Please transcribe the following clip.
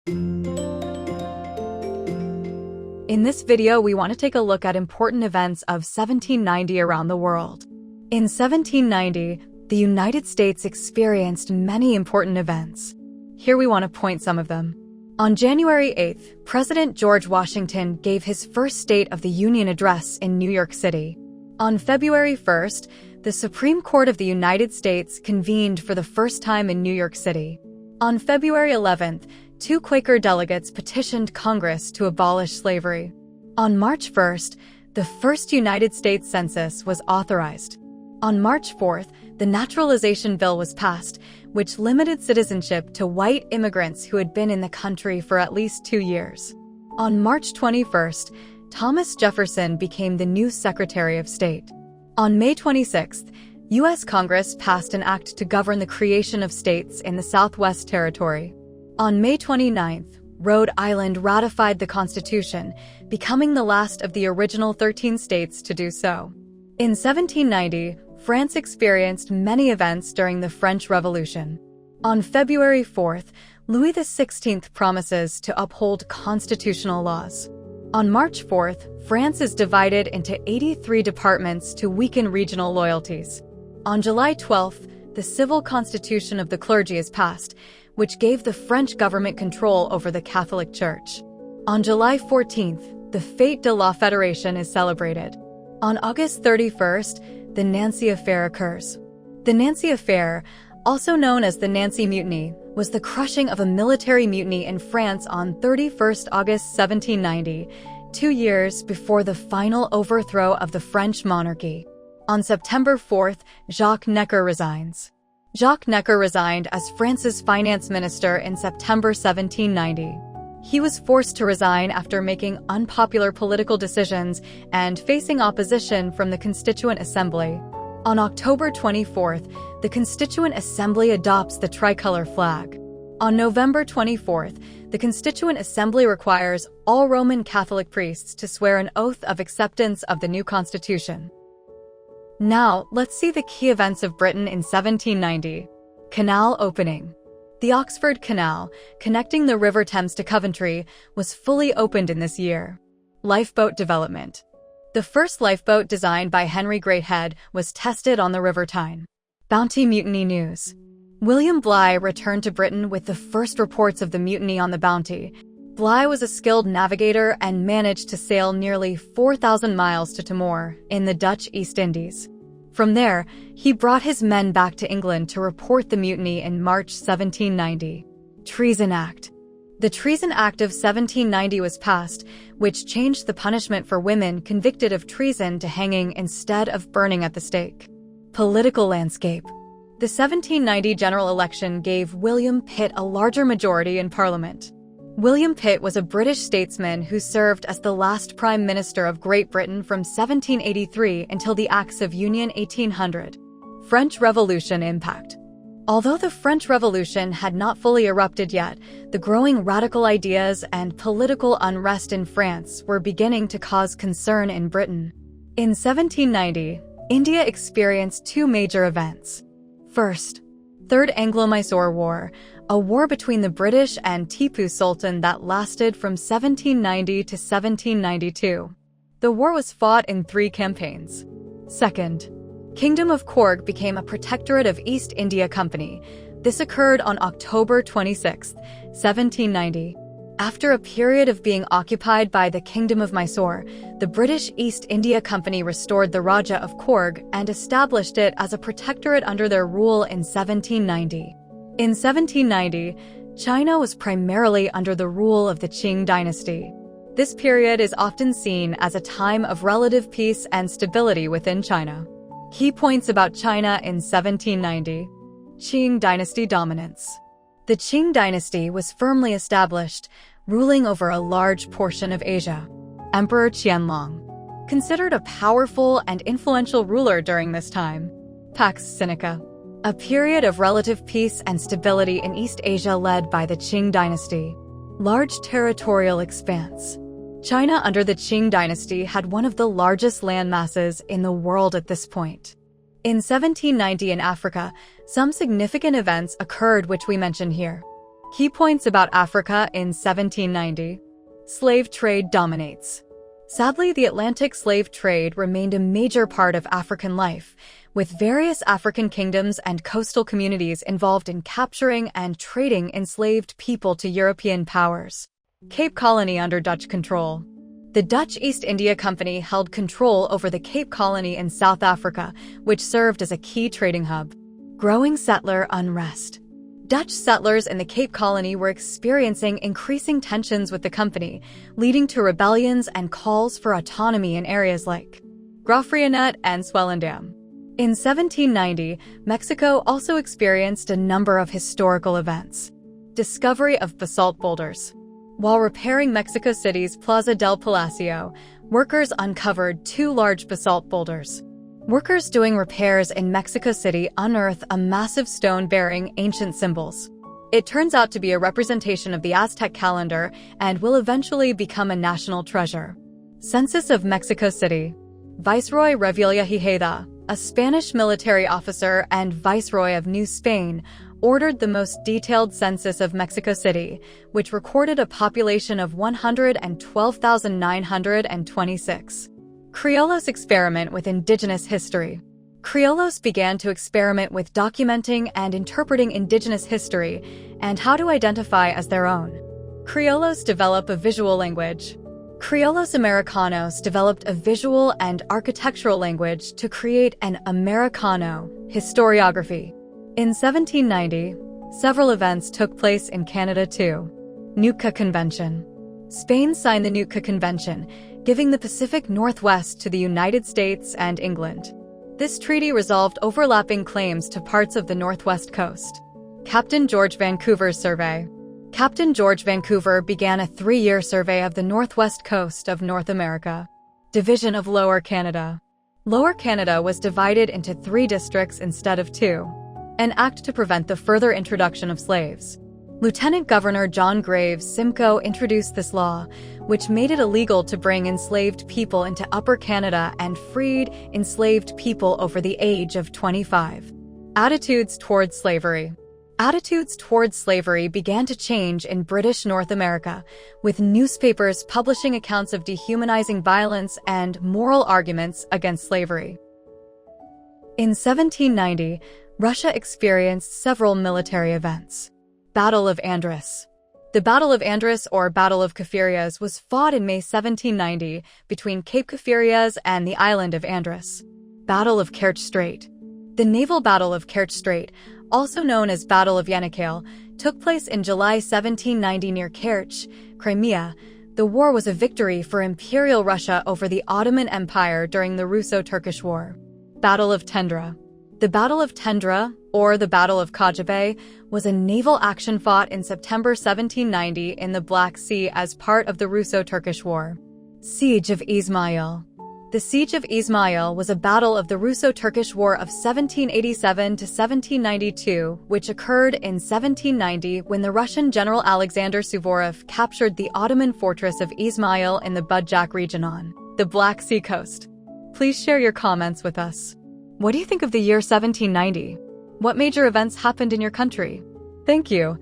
In this video, we want to take a look at important events of 1790 around the world. In 1790, the United States experienced many important events. Here we want to point some of them. On January 8th, President George Washington gave his first State of the Union address in New York City. On February 1st, the Supreme Court of the United States convened for the first time in New York City. On February 11th, two Quaker delegates petitioned Congress to abolish slavery. On March 1st, the first United States Census was authorized. On March 4th, the Naturalization Bill was passed, which limited citizenship to white immigrants who had been in the country for at least 2 years. On March 21st, Thomas Jefferson became the new Secretary of State. On May 26th, U.S. Congress passed an act to govern the creation of states in the Southwest Territory. On May 29th, Rhode Island ratified the Constitution, becoming the last of the original 13 states to do so. In 1790, France experienced many events during the French Revolution. On February 4th, Louis XVI promises to uphold constitutional laws. On March 4th, France is divided into 83 departments to weaken regional loyalties. On July 12th, the Civil Constitution of the Clergy is passed, which gave the French government control over the Catholic Church. On July 14th, the Fête de la Fédération is celebrated. On August 31st, the Nancy Affair occurs. The Nancy Affair, also known as the Nancy Mutiny, was the crushing of a military mutiny in France on 31st August 1790, 2 years before the final overthrow of the French monarchy. On September 4th, Jacques Necker resigns. Jacques Necker resigned as France's finance minister in September 1790. He was forced to resign after making unpopular political decisions and facing opposition from the Constituent Assembly. On October 24th, the Constituent Assembly adopts the tricolor flag. On November 24th, the Constituent Assembly requires all Roman Catholic priests to swear an oath of acceptance of the new constitution. Now, let's see the key events of Britain in 1790. Canal opening. The Oxford Canal, connecting the River Thames to Coventry, was fully opened in this year. Lifeboat development. The first lifeboat designed by Henry Greathead was tested on the River Tyne. Bounty Mutiny news. William Bligh returned to Britain with the first reports of the mutiny on the Bounty. Bligh was a skilled navigator and managed to sail nearly 4,000 miles to Timor, in the Dutch East Indies. From there, he brought his men back to England to report the mutiny in March 1790. Treason Act. The Treason Act of 1790 was passed, which changed the punishment for women convicted of treason to hanging instead of burning at the stake. Political landscape. The 1790 general election gave William Pitt a larger majority in Parliament. William Pitt was a British statesman who served as the last Prime Minister of Great Britain from 1783 until the Acts of Union 1800. French Revolution impact. Although the French Revolution had not fully erupted yet, the growing radical ideas and political unrest in France were beginning to cause concern in Britain. In 1790, India experienced two major events. First, Third Anglo-Mysore War, a war between the British and Tipu Sultan that lasted from 1790 to 1792. The war was fought in 3 campaigns. Second, Kingdom of Coorg became a protectorate of East India Company. This occurred on October 26, 1790. After a period of being occupied by the Kingdom of Mysore, the British East India Company restored the Raja of Coorg and established it as a protectorate under their rule in 1790. In 1790, China was primarily under the rule of the Qing Dynasty. This period is often seen as a time of relative peace and stability within China. Key points about China in 1790. Qing Dynasty dominance. The Qing Dynasty was firmly established, ruling over a large portion of Asia. Emperor Qianlong, considered a powerful and influential ruler during this time. Pax Sinica, a period of relative peace and stability in East Asia led by the Qing Dynasty. Large territorial expanse. China under the Qing Dynasty had one of the largest land masses in the world at this point. In 1790 in Africa, some significant events occurred which we mention here. Key points about Africa in 1790. Slave trade dominates. Sadly, the Atlantic slave trade remained a major part of African life, with various African kingdoms and coastal communities involved in capturing and trading enslaved people to European powers. Cape Colony under Dutch control. The Dutch East India Company held control over the Cape Colony in South Africa, which served as a key trading hub. Growing settler unrest. Dutch settlers in the Cape Colony were experiencing increasing tensions with the company, leading to rebellions and calls for autonomy in areas like Graaff-Reinet and Swellendam. In 1790, Mexico also experienced a number of historical events. Discovery of basalt boulders. While repairing Mexico City's Plaza del Palacio, workers uncovered 2 large basalt boulders. Workers doing repairs in Mexico City unearthed a massive stone bearing ancient symbols. It turns out to be a representation of the Aztec calendar and will eventually become a national treasure. Census of Mexico City. Viceroy Revillagigedo, a Spanish military officer and Viceroy of New Spain, ordered the most detailed census of Mexico City, which recorded a population of 112,926. Criollos experiment with indigenous history. Criollos began to experiment with documenting and interpreting indigenous history and how to identify as their own. Criollos develop a visual language. Criollos Americanos developed a visual and architectural language to create an Americano historiography. In 1790, several events took place in Canada too. Nootka Convention. Spain signed the Nootka Convention, giving the Pacific Northwest to the United States and England. This treaty resolved overlapping claims to parts of the Northwest coast. Captain George Vancouver's survey. Captain George Vancouver began a 3-year survey of the northwest coast of North America. Division of Lower Canada. Lower Canada was divided into 3 districts instead of 2. An act to prevent the further introduction of slaves. Lieutenant Governor John Graves Simcoe introduced this law, which made it illegal to bring enslaved people into Upper Canada and freed enslaved people over the age of 25. Attitudes toward slavery. Attitudes toward slavery began to change in British North America, with newspapers publishing accounts of dehumanizing violence and moral arguments against slavery. In 1790, Russia experienced several military events. Battle of Andros. The Battle of Andros, or Battle of Kafirias, was fought in May 1790 between Cape Kafirias and the island of Andros. Battle of Kerch Strait. The naval Battle of Kerch Strait, also known as Battle of Yannikale, took place in July 1790 near Kerch, Crimea. The war was a victory for Imperial Russia over the Ottoman Empire during the Russo-Turkish War. Battle of Tendra. The Battle of Tendra, or the Battle of Kojabe, was a naval action fought in September 1790 in the Black Sea as part of the Russo-Turkish War. Siege of Ismail. The Siege of Ismail was a battle of the Russo-Turkish War of 1787 to 1792, which occurred in 1790 when the Russian General Alexander Suvorov captured the Ottoman fortress of Ismail in the Budjak region on the Black Sea coast. Please share your comments with us. What do you think of the year 1790? What major events happened in your country? Thank you.